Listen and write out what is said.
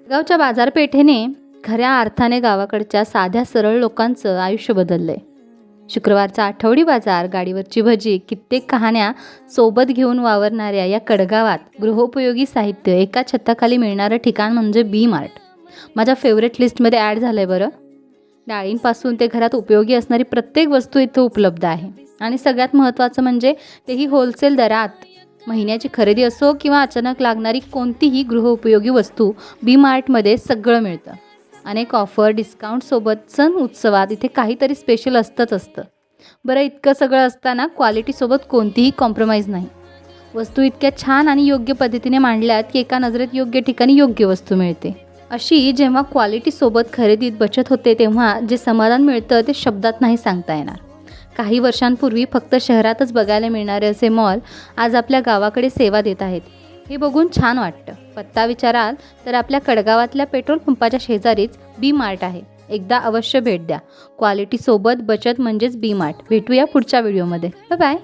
गावच्या बाजारपेठेने खऱ्या अर्थाने गावाकडच्या साध्या सरळ लोकांचं आयुष्य बदललंय. शुक्रवारचा आठवडी बाजार, गाडीवरची भजी, कित्येक कहाण्या सोबत घेऊन वावरणाऱ्या या कडगावात गृहोपयोगी साहित्य एका छताखाली मिळणारं ठिकाण म्हणजे बी मार्ट माझ्या फेवरेट लिस्टमध्ये ॲड झालं आहे बरं. डाळींपासून ते घरात उपयोगी असणारी प्रत्येक वस्तू इथं उपलब्ध आहे आणि सगळ्यात महत्त्वाचं म्हणजे तेही होलसेल दरात. महिन्याची खरेदी असो किंवा अचानक लागणारी कोणतीही गृहोपयोगी वस्तू बी मार्टमध्ये सगळं मिळतं. अनेक ऑफर, डिस्काउंटसोबत सण उत्सवात इथे काहीतरी स्पेशल असतं. बरं, इतकं सगळं असताना क्वालिटीसोबत कोणतीही कॉम्प्रोमाइज नाही. वस्तू इतक्या छान आणि योग्य पद्धतीने मांडल्यात की एका नजरेत योग्य ठिकाणी योग्य वस्तू मिळते. अशी जेव्हा क्वालिटीसोबत खरेदीत बचत होते तेव्हा जे समाधान मिळतं ते शब्दात नाही सांगता येणार. काही वर्षांपूर्वी फक्त शहरातच बघायला मिळणारे असे मॉल आज आपल्या गावाकडे सेवा देत आहेत. हे बघून छान वाटतं. पत्ता विचाराल तर आपल्या कडगावातल्या पेट्रोल पंपाच्या शेजारीच बी मार्ट आहे. एकदा अवश्य भेट द्या. क्वालिटीसोबत बचत म्हणजेच बी मार्ट. भेटूया पुढच्या व्हिडिओमध्ये. बाय.